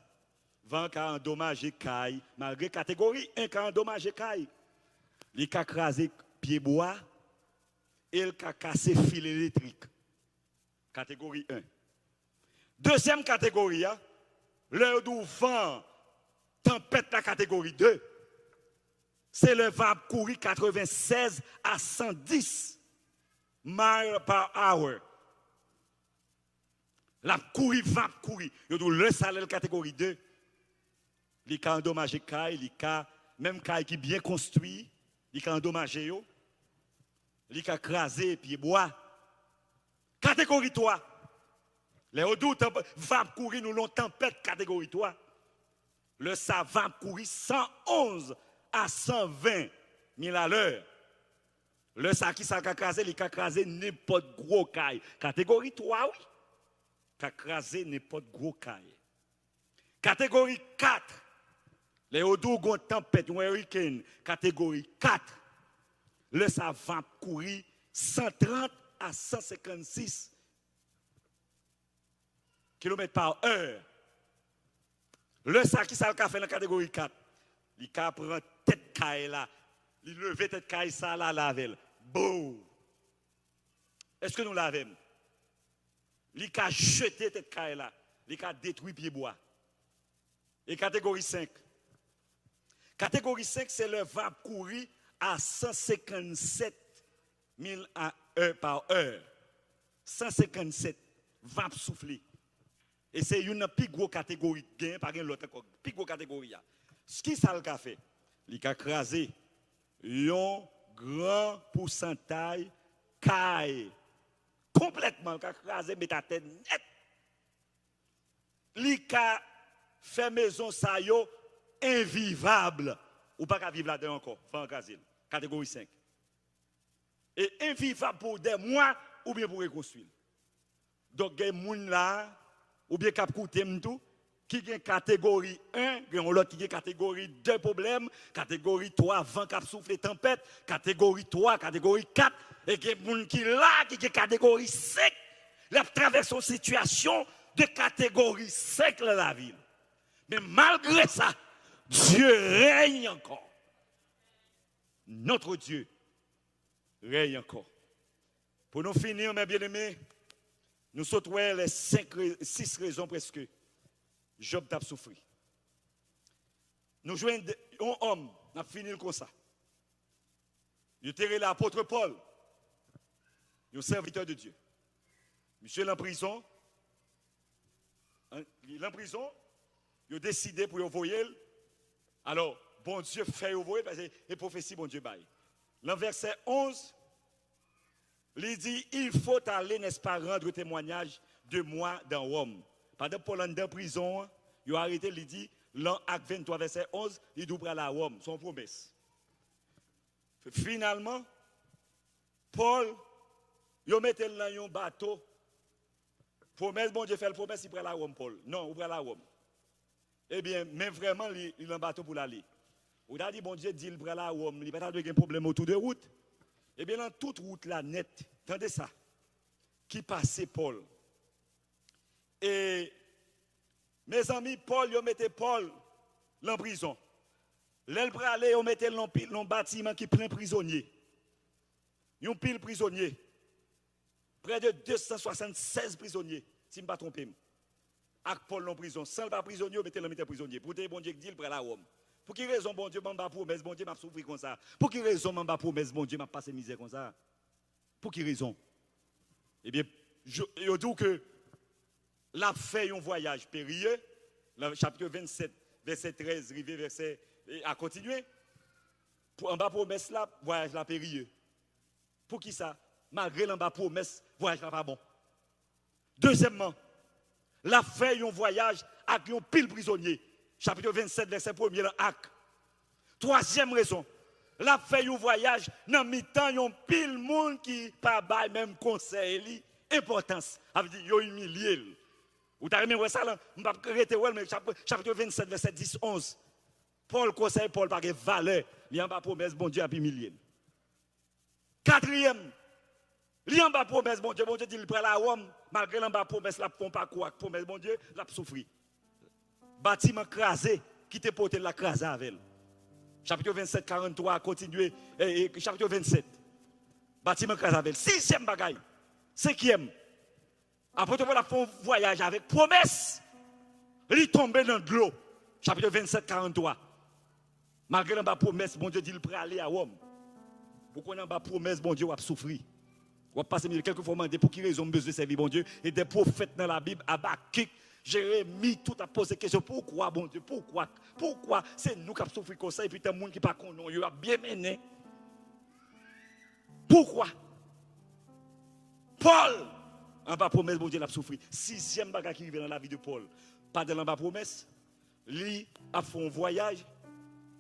Vent a endommagé caille, malgré catégorie 1 qui a endommagé caille. Il a crasé pied bois et il a cassé fil électrique. Catégorie 1. Deuxième catégorie, l'heure du vent, tempête la catégorie 2. C'est le vent courir 96 à 110 miles par hour. La courir, vent courir. Le salaire catégorie 2. Il a endommagé caille, il a même caille qui est bien construit, il a endommagé yo. Il a crasé pied bois. Catégorie 3. Les odous vent courir nous l'ont tempête catégorie 3. Le savant courir 111 à 120 000 à l'heure. Le sac qui s'est crasé, il a crasé n'importe gros caille. Catégorie 3, oui. Il a crasé n'importe gros caille. Catégorie 4. Les odous ont tempête, un hurricane. Catégorie 4. Le savant courir 130 à 156 km par heure. Le sac qui s'est fait dans la catégorie 4. Il prend tête caille là. Il levait tête caille ça là, lavel. Boum. Est-ce que nous l'avons? Il a jeté tête caille là. Il a détruit pied bois. Et catégorie 5. Catégorie 5, c'est le vent courir à 157 000 par heure. 157 vent souffler. Et c'est une plus grosse catégorie gain par une autre plus grosse catégorie. Ce qui ça le fait, il a crasé un grand pourcentage caille complètement il a crasé mais ta tête net. Il a fait maison ça yo invivable ou pas qu'à vivre là-dedans encore, faut craser. Catégorie 5. Et invivable pour des mois ou bien pour reconstruire. Donc il y a des gens là ou bien qui a coûté tout qui est catégorie 1, l'autre qui est catégorie 2 problèmes, catégorie 3, vent qui souffle tempête, catégorie 3, catégorie 4, et il y a des gens qui là, qui est catégorie 5, ils traversent une situation de catégorie 5 dans la ville. Mais malgré ça, Dieu règne encore. Notre Dieu règne encore. Pour nous finir, mes bien-aimés, nous sautons les 6 raisons presque. Job t'a souffert. Nous jouons un homme, nous avons fini comme ça. Il était l'apôtre Paul, un serviteur de Dieu. Monsieur est en prison. Il est en prison. Il a décidé pour envoyer. Alors, bon Dieu fait envoyer parce que les prophéties, bon Dieu baille. Dans verset 11, il dit, il faut aller, n'est-ce pas, rendre témoignage de moi dans Rome. Pendant que Paul est en prison, il a arrêté, il dit, l'an 23, verset 11, il doit aller à Rome, son promesse. Finalement, Paul, il met dans un bateau. Promesse, bon Dieu fait la promesse, il prend la Rome, Paul. Non, il prend la Rome. Eh bien, mais vraiment, il est en bateau pour l'aller. Ou a dit, bon Dieu dit, il prend la Rome, il n'y a pas de problème autour de route. Eh bien, dans toute route là, nette, attendez ça, qui passait Paul. Et mes amis, Paul, ils mettaient Paul en prison. L'aile pour aller, ils mettaient dans bâtiment qui plein prisonnier. Ils ont pile prisonnier. Près de 276 prisonniers, si je ne me trompe pas. Avec Paul en prison, sans le prisonnier, ils mettaient prisonnier. Pour que bon Dieu dit, il prend la Rome. Pour quelle raison, bon Dieu, m'a promesse, bon Dieu m'a souffert comme ça? Pour quelle raison, m'a promesse, bon Dieu m'a passé misère comme ça? Pour quelle raison? Eh bien, je dis que la fait un voyage périlleux, le chapitre 27, verset 13, rivé verset, à continuer. Pour en bas promesse là, voyage là périlleux. Pour qui ça? Malgré l'en bas promesse, voyage là pas bon. Deuxièmement, la fait un voyage avec un pile prisonnier. Chapitre 27, verset 1er, l'acte. Troisième raison, la fait un voyage dans mi-temps, il y a pile monde qui pas bail même conseil, importance. Ça veut dire, il y a humilié. Vous avez aimé ça là? Je ne vais pas arrêter, mais chapitre 27, verset 10, 11. Paul conseille Paul par valeur. Il y a pas promesse, bon Dieu a humilié. Quatrième, il y a pas promesse, bon Dieu dit, il prend la Rome, malgré la promesse, la font pas quoi, promesse, bon Dieu, la souffrir. Bâtiment crasé, qui te porté la crasé avec elle. Chapitre 27, 43, continuez, chapitre 27. Bâtiment crasé avec elle. Sixième bagaille. Cinquième. Après, tu vas faire un voyage avec promesse. Il tombe dans l'eau. Chapitre 27, 43. Malgré la promesse, bon Dieu dit, il prêt à aller à Rome. Pourquoi on a promesse, bon Dieu, va souffrir. On va passer quelques fois, pour qui raison besoin de servir, bon Dieu. Et des prophètes dans la Bible, Habakkuk, Jérémie, tout a posé question. Pourquoi, bon Dieu, pourquoi? Pourquoi c'est nous qui avons souffert comme ça et puis il y a des gens qui ne pas connaissent, ils ont bien mené. Pourquoi? Paul, en bas promesse, bon Dieu, l'a souffert. Sixième bagage qui arrive dans la vie de Paul. Pas de l'en bas promesse, lui a fait un voyage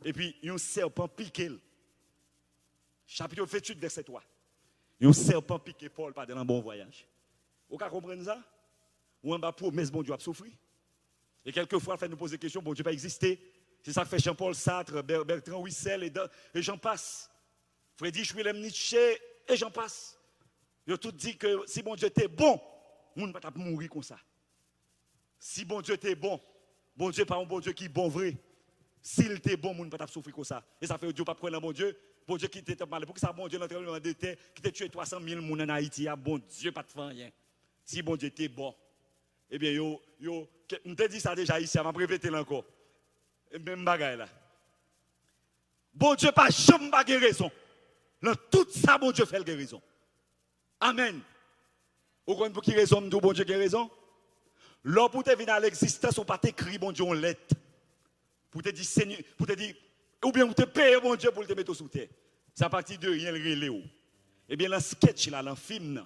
et puis un serpent piqué. Chapitre 28, verset 3. Un serpent piqué Paul, pas de l'en bon voyage. Vous comprenez ça? Ou en bas promesse, bon Dieu a souffert. Et quelquefois, il fait nous poser des questions, bon Dieu pas exister. C'est ça que fait Jean-Paul Sartre, Bertrand Russell et j'en passe. Friedrich Wilhelm Nietzsche et j'en passe. Ils ont tout dit que si bon Dieu était bon, on ne va pas mourir comme ça. Si bon Dieu était bon Dieu pas un bon Dieu qui est bon vrai. S'il était bon, on ne va pas souffrir comme ça. Et ça fait que Dieu pas prendre un bon Dieu qui était mal. Pour que ça bon Dieu l'entraînement de terre, qui t'a tué 300 000 personnes en Haïti, bon Dieu pas de faire rien. Si bon Dieu était bon. Eh bien, on te dit ça déjà ici, on va répéter encore. Même bagaille là. Bon Dieu pas jamais pas guérison. Dans tout ça, bon Dieu fait la guérison. Amen. Vous comprenez pour qui raison, bon Dieu guérison? L'homme pour te venir à l'existence, on pas t'écrire, bon Dieu, on lettre. Pour te dire, Seigneur, pour te dire, ou bien pour te payer, bon Dieu, pour te mettre sous terre. C'est à partir de rien, le relais. Eh bien, dans le sketch, là, dans le film,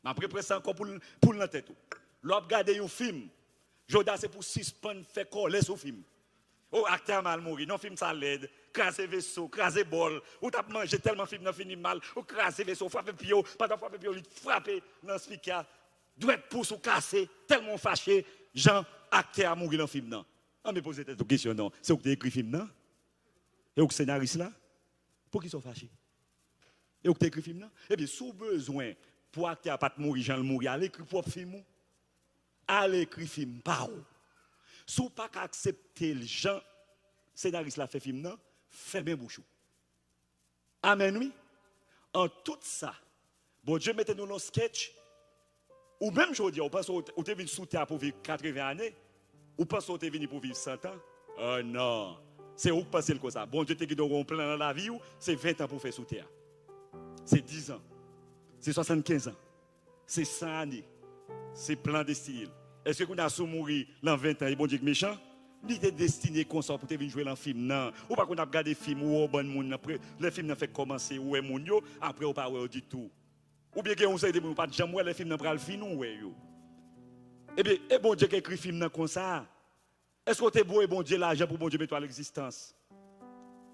après, c'est encore pour la tête. L'homme regarde un film. Joda, c'est pour suspendre, faire coller ce film. Oh, acteur mal mourir. Non, film ça l'aide. Craser vaisseau, craser bol. Ou t'as mangé tellement film, non fini mal. Ou craser vaisseau, frapper pied, pas de frapper pied, frapper dans le speaker. Doit être pouce ou casser, tellement fâché. Jean, acteur a mourir dans le film. On me pose cette question, non. C'est où tu as écrit le film, non? Et où le scénariste là? Pour qui sont fâchés? Et où tu as écrit le film, non? Eh bien, sous besoin, pour acteur pas mourir, Jean le mourir, allez écrire pour film. Allez écrire film, pas où. Sous pas accepter le Jean, scénariste là fait film, non? Fermez bouchou. Amen, oui. En tout ça, bon Dieu mettez-nous dans le sketch. Ou même je dis, on pense que tu es venu sous terre pour vivre 80 années. Ou pense que tu es venu pour vivre 100 ans. Oh non. C'est où que passer le comme ça. Bon Dieu te guide un plan dans la vie, c'est 20 ans pour faire sous terre. C'est 10 ans. C'est 75 ans. C'est 100 années. C'est plein destiné. Est-ce que nous avons mourir dans 20 ans et bon Dieu méchant? Il était destiné comme ça pour te venir jouer dans le film. Non. Ou pas qu'on a regardé le film ou bon monde après le film n'a fait commencer ou est moun yo après ou pas du tout. Ou bien qu'on sait de pas de jamais le film n'a pas le fin ou yo. Eh bien, et bon Dieu qui écrit film comme ça. Est-ce que tu es beau et bon Dieu l'argent pour bon Dieu mettre à l'existence?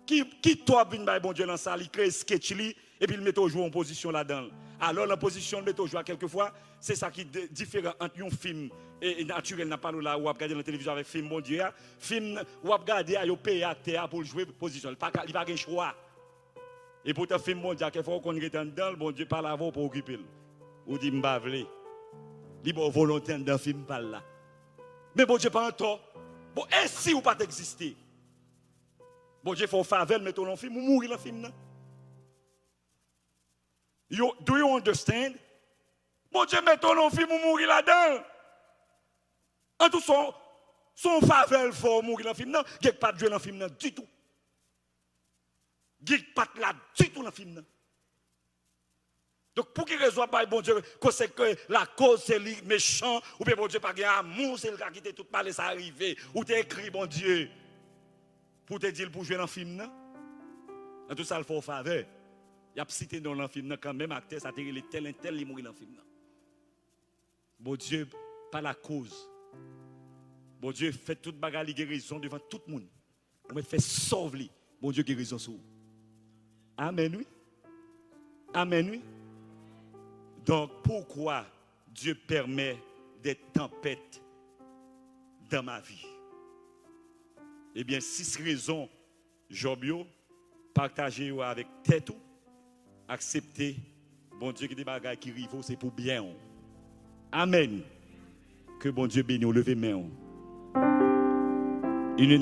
Qui toi vient bon Dieu dans ça, il crée sketch li et puis il met toujours en position là-dedans. Alors la position le met toujours quelquefois, c'est ça qui est différent entre un film et naturel n'a pas là ou regarder la télévision avec film bon Dieu, film ou regarder yo payer acteur pour jouer position, il pas gain choix. Et pour ta film bon Dieu quelquefois qu'on est dedans, bon Dieu parle avant pour occuper. Ou dit m'pa vle. Libre volonté dans film pas là. Mais bon Dieu pas en tort. Bon et si ou pas exister? Bon Dieu faut faveur mettre dans le film ou mourir dans le film. Do you understand? Bon Dieu met dans le film ou mourir là-dedans. En tout son faveur faut mourir dans le film. Non, il n'y a pas de Dieu dans le film du tout. Il n'y a pas de là du tout dans le film. Donc pour qui raison pas bon Dieu que c'est que la cause c'est le méchant ou bien bon Dieu pas gain amour c'est le gars qui t'a tout mal ça arrivé ou t'es écrit bon Dieu pour te dire pour jouer dans le film non en tout ça il faut faveur il a cité dans le film quand même acteur ça tire tel il mourir dans le film non bon Dieu pas la cause bon Dieu fait toute bagarre guérison devant tout le monde on fait sauver bon Dieu guérison sur amen oui amen oui. Donc, pourquoi Dieu permet des tempêtes dans ma vie? Eh bien, 6 raisons, Jobio, partagez avec tête ou accepter, bon Dieu qui des bagages qui rivent, c'est pour bien. Amen. Que bon Dieu bénisse, levez main.